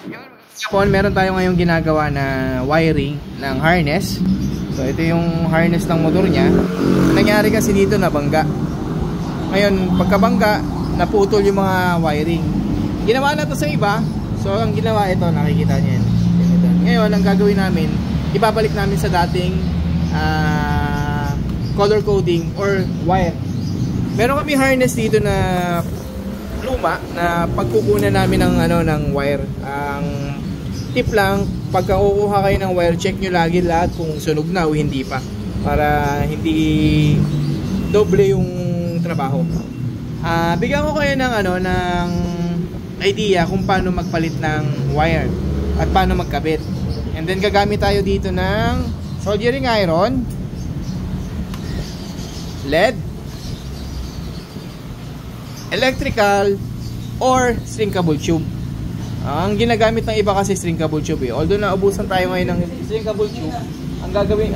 Ngayon, meron tayo ngayong ginagawa na wiring ng harness. So ito yung harness ng motor niya. Nangyari kasi dito nabangga. Ngayon pagkabangga, naputol yung mga wiring. Ginawa na to sa iba. So ang ginawa ito, nakikita niyo yan. Ngayon ang gagawin namin, ibabalik namin sa dating color coding or wire. Meron kami harness dito na luma na pagkukunan namin ng ng wire. Ang tip lang, pagka kukuha kayo ng wire, check nyo lagi lahat kung sunog na o hindi pa, para hindi doble yung trabaho. Bigyan ko kayo ng ng idea kung paano magpalit ng wire at paano magkabit. And then gagamit tayo dito ng soldering iron, lead, electrical, or shrinkable tube. Ang ginagamit ng iba kasi shrinkable tube eh. Although naubusan tayo ngayon ng shrinkable tube, ang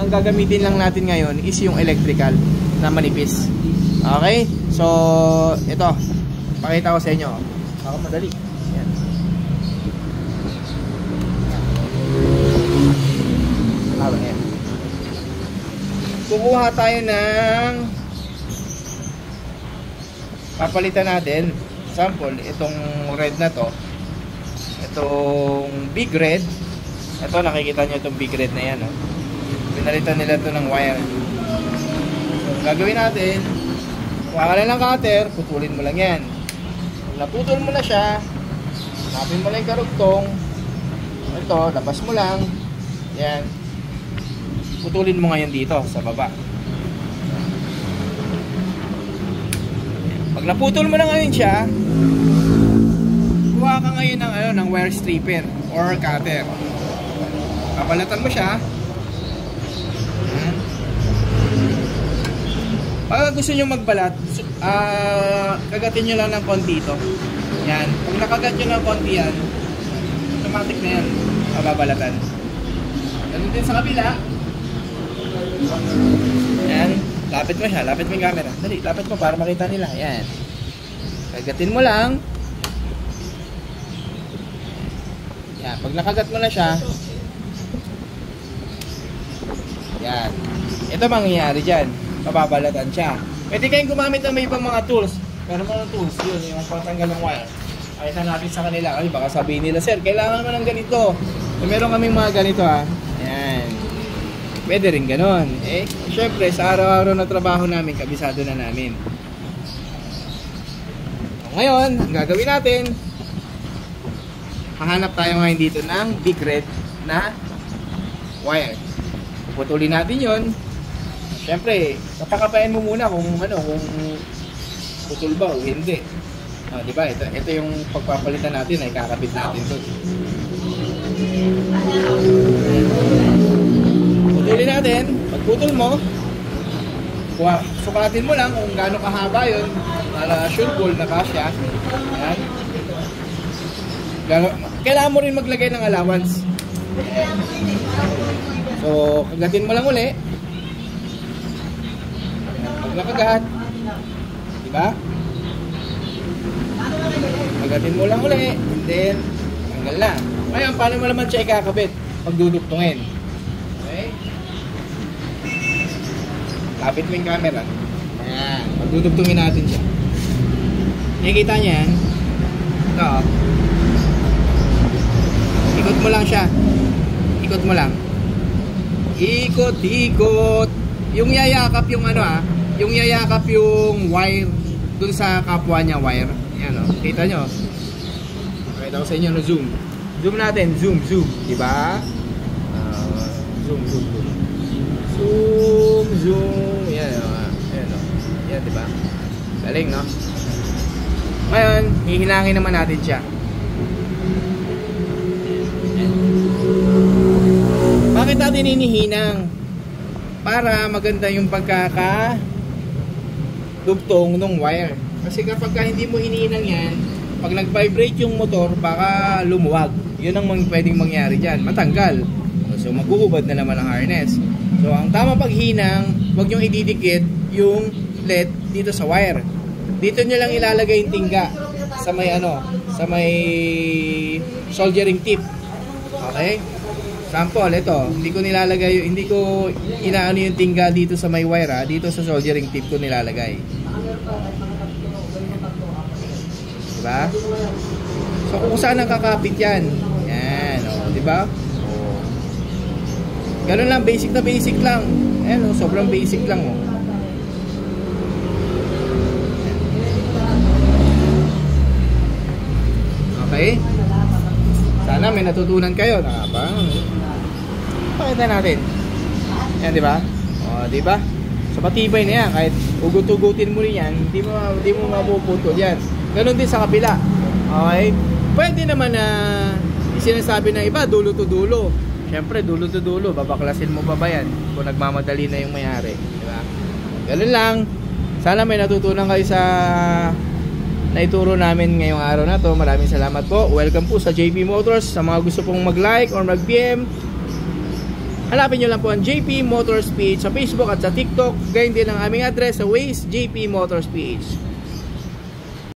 gagamitin lang natin ngayon is yung electrical na manipis. Okay? So, ito. Pakita ko sa inyo. Ako madali. Yan. Yan. Kukuha tayo ng papalitan natin. Example, itong red na to. Itong big red. Ito, nakikita nyo itong big red na yan. Pinalitan nila ito ng wire. So, gagawin natin, kuha ka lang ng cutter, putulin mo lang yan. Kung naputol mo na siya, hanapin mo lang yung karugtong. Ito, labas mo lang. Yan. Putulin mo ngayon dito, sa baba. Pag naputol mo na ngayon siya, kuha ka ngayon ng wire stripper or cutter. Papalatan mo siya. Pag gusto nyo magbalat, kagatin nyo lang ng konti ito. Yan. Pag nakagat nyo ng konti yan, automatic na yan, mababalatan. Ganun din sa kabila. Yan. Lapit mo siya, lapit mo yung camera. Dali, lapit mo para makita nila. Yan. Kagatin mo lang. Yan. Pag nakagat mo na siya, yan. Ito mangyayari dyan. Mababalatan siya. Pwede kayong gumamit ng may ibang mga tools. Pero mga tools, yun, yung pangtanggal ng wire. Pakita natin sa kanila. Ay, baka sabihin nila, sir, kailangan naman ng ganito. So, meron kaming mga ganito ha. Yan. Pwede rin ganon. Eh, syempre, sa araw-araw na trabaho namin, kabisado na namin. So, ngayon, ang gagawin natin, hahanap tayo ngayon dito ng big red na wire. Puputulin natin yon. Syempre, kapakapayan mo muna kung kung putol ba o hindi. Di ba? Ito yung pagpapalitan natin ay kakabit natin to. Putulin natin. Pag putol mo, sukatin mo lang kung gaano kahaba yun para sure ball na kasya. Ayan. Kailangan mo rin maglagay ng allowance. So, kagatin mo lang uli. Pag nakagat, diba? Kagatin mo lang uli, and then tanggal na. Ngayon, paano mo naman siya ikakabit? Pag dudugtungin. Okay? Lapit mo yung camera. Ayan. Pag dudugtungin natin siya. Nakikita niya yan. Ito. Ikot mo lang siya. Ikot mo lang. Ikot, ikot. Yung yayakap yung yung yayakap yung wire dun sa kapwa niya wire. Yan kita nyo. Pakita ko sa inyo zoom. Zoom natin, zoom, zoom, diba? Zoom, zoom, zoom. Zoom, zoom. Yan yan diba? Galing, no? Ngayon, hihilangin naman natin siya. Bakit natin hinihinang? Para maganda yung pagkakadugtong ng wire. Kasi kapag hindi mo hinihinang yan, pag nag-vibrate yung motor, baka lumuwag. Yun ang pwedeng mangyari dyan. Matanggal. So maghuhubad na naman ang harness. So ang tama paghinang, huwag nyong ididikit yung LED dito sa wire. Dito nyo lang ilalagay yung tingga sa may sa may soldering tip. Okay? Sample, ito, hindi ko nilalagay, hindi ko inaano yung tingga dito sa may wire, ha? Dito sa soldering tip ko nilalagay. Diba? So kung saan nakakapit yan. Yan, o, diba? O. Ganun lang, basic na basic lang. Ayan, o, sobrang basic lang, o. Okay? Sana may natutunan kayo. Pakita natin. Yan, di ba? O, di ba? So, matibay na yan. Kahit ugut-ugutin mo rin yan, hindi mo mapuputol yan. Ganon din sa kabila. Okay? Pwede naman na sinasabi ng iba, dulo to dulo. Siyempre, dulo to dulo. Babaklasin mo pa ba yan? Kung nagmamadali na yung mayari. Di ba? Ganon lang. Sana may natutunan kayo sa naituro namin ngayong araw na to. Maraming salamat po. Welcome po sa JP Motors. Sa mga gusto pong mag-like or mag-PM, hanapin nyo lang po ang JP Motors PH sa Facebook at sa TikTok. Gayun din ang aming address sa Waze, JP Motors PH.